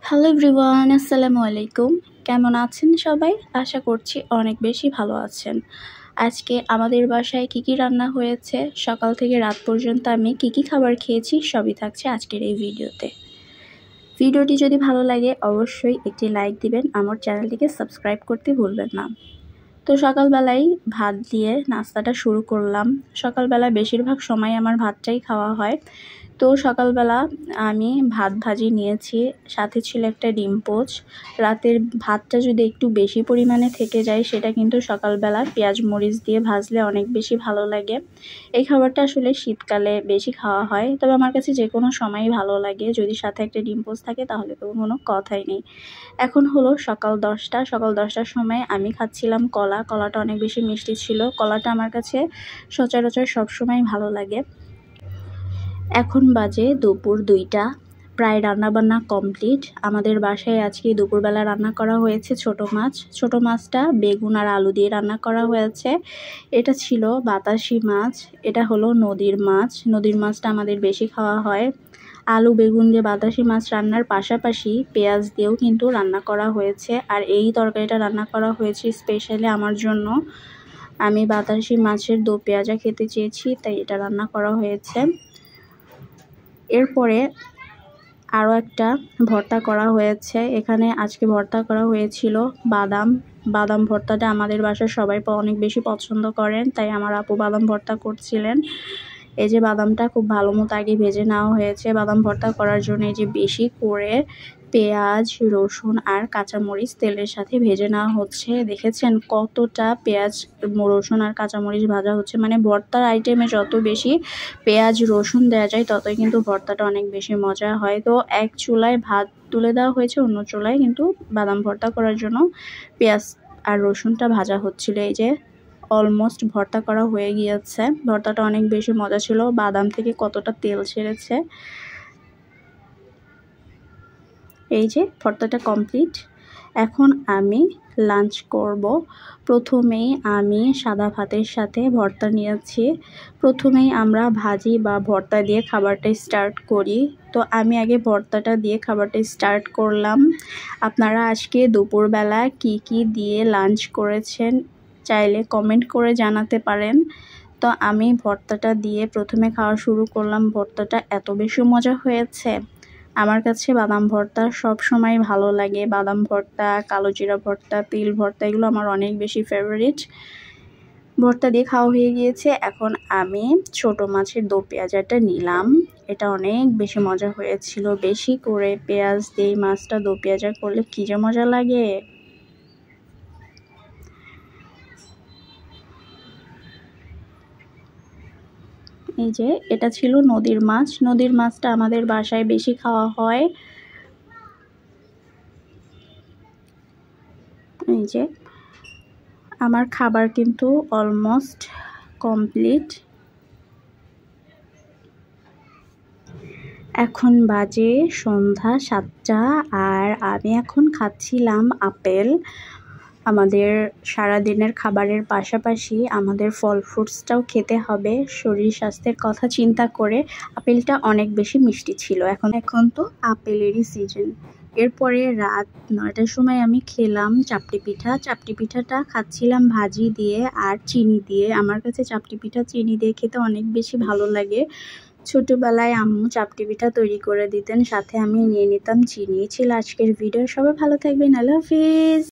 Hello everyone, আসসালামু আলাইকুম। কেমন আছেন সবাই? আশা করছি অনেক বেশি ভালো আছেন। আজকে আমাদের বাসায় কী রান্না হয়েছে, সকাল থেকে রাত পর্যন্ত আমি কী খাবার খেয়েছি সবই থাকছে আজকের এই ভিডিওতে। ভিডিওটি যদি ভালো লাগে অবশ্যই একটি লাইক দিবেন, আমার চ্যানেলটিকে সাবস্ক্রাইব করতে ভুলবেন না। তো সকালবেলায় ভাত দিয়ে নাস্তাটা শুরু করলাম। সকালবেলা বেশিরভাগ সময় আমার ভাতটাই খাওয়া হয়। তো সকালবেলা আমি ভাত ভাজি নিয়েছি, সাথে ছিল একটা ডিম পোচ। রাতের ভাতটা যদি একটু বেশি পরিমাণে থেকে যায় সেটা কিন্তু সকালবেলা পেঁয়াজ মরিচ দিয়ে ভাজলে অনেক বেশি ভালো লাগে। এই খাবারটা আসলে শীতকালে বেশি খাওয়া হয়, তবে আমার কাছে যে কোনো সময়ই ভালো লাগে। যদি সাথে একটা ডিম পোচ থাকে তাহলে তো কোনো কথাই নেই। এখন হলো সকাল 10টা। সকাল 10টার সময় আমি খাচ্ছিলাম কলাটা অনেক বেশি মিষ্টি ছিল। কলাটা আমার কাছে সচরাচর সবসময় ভালো লাগে। এখন বাজে দুপুর 2টা, প্রায় রান্নাবান্না কমপ্লিট। আমাদের বাসায় আজকে দুপুরবেলা রান্না করা হয়েছে ছোট মাছটা বেগুন আর আলু দিয়ে রান্না করা হয়েছে। এটা ছিল বাতাসি মাছ, এটা হলো নদীর মাছটা আমাদের বেশি খাওয়া হয়। আলু বেগুন দিয়ে বাতাসি মাছ রান্নার পাশাপাশি পেঁয়াজ দিয়েও কিন্তু রান্না করা হয়েছে। আর এই তরকারিটা রান্না করা হয়েছে স্পেশালি আমার জন্য। আমি বাতাসি মাছের দো পেঁয়াজা খেতে চেয়েছি, তাই এটা রান্না করা হয়েছে। এরপরে আরও একটা ভর্তা করা হয়েছে। এখানে আজকে ভর্তা করা হয়েছিল বাদাম ভর্তাটা আমাদের বাসায় সবাই অনেক বেশি পছন্দ করেন, তাই আমার আপু বাদাম ভর্তা করছিলেন। এই যে বাদামটা খুব ভালো মতো আগে ভেজে নেওয়া হয়েছে। বাদাম ভর্তা করার জন্য এই যে বেশি করে পেঁয়াজ রসুন আর কাঁচামরিচ তেলের সাথে ভেজে নেওয়া হচ্ছে। দেখেছেন কতটা পেঁয়াজ রসুন আর কাঁচামরিচ ভাজা হচ্ছে, মানে ভর্তার আইটেমে যত বেশি পেঁয়াজ রসুন দেওয়া যায় ততই কিন্তু ভর্তাটা অনেক বেশি মজা হয়। তো এক চুলায় ভাত তুলে দেওয়া হয়েছে, অন্য চুলায় কিন্তু বাদাম ভর্তা করার জন্য পেঁয়াজ আর রসুনটা ভাজা হচ্ছিল। এই যে অলমোস্ট ভর্তা করা হয়ে গিয়েছে। ভর্তাটা অনেক বেশি মজা ছিল, বাদাম থেকে কতটা তেল ছেড়েছে। এই যে ভর্তাটা কমপ্লিট। এখন আমি লাঞ্চ করব। প্রথমেই আমি সাদা ভাতের সাথে ভর্তা নিয়েছি। প্রথমেই আমরা ভাজি বা ভর্তা দিয়ে খাবারটা স্টার্ট করি, তো আমি আগে ভর্তাটা দিয়ে খাবারটা স্টার্ট করলাম। আপনারা আজকে দুপুরবেলা কি দিয়ে লাঞ্চ করেছেন চাইলে কমেন্ট করে জানাতে পারেন। তো আমি ভর্তাটা দিয়ে প্রথমে খাওয়া শুরু করলাম। ভর্তাটা এত বেশি মজা হয়েছে। আমার কাছে বাদাম ভর্তা সব সময় ভালো লাগে। বাদাম ভর্তা, কালো জিরা ভর্তা, তিল ভর্তা এগুলো আমার অনেক বেশি ফেভারিট। ভর্তা দিয়ে খাওয়া হয়ে গিয়েছে। এখন আমি ছোট মাছের দো পেঁয়াজাটা নিলাম। এটা অনেক বেশি মজা হয়েছিল। বেশি করে পেঁয়াজ দিয়ে মাছটা দো পেঁয়াজা করলে কী যে মজা লাগে। এই যে এটা ছিল নদীর মাছটা আমাদের বাসায় বেশি খাওয়া হয়। এই যে আমার খাবার কিন্তু অলমোস্ট কমপ্লিট। এখন বাজে সন্ধ্যা 7টা আর আমি এখন খাচ্ছিলাম আপেল। আমাদের সারাদিনের খাবারের পাশাপাশি আমাদের ফল ফ্রুটসটাও খেতে হবে শরীর স্বাস্থ্যের কথা চিন্তা করে। আপেলটা অনেক বেশি মিষ্টি ছিল। এখন তো আপেলেরই সিজন। এরপরে রাত 9টার সময় আমি খেলাম চাপটি পিঠাটা খাচ্ছিলাম ভাজি দিয়ে আর চিনি দিয়ে। আমার কাছে চাপটি পিঠা চিনি দিয়ে খেতে অনেক বেশি ভালো লাগে। ছোটবেলায় আম্মু চাপটি পিঠা তৈরি করে দিতেন, সাথে আমি নিয়ে নিতাম চিনি। ছিল আজকের ভিডিও। সবাই ভালো থাকবেন, আল্লাহ হাফিজ।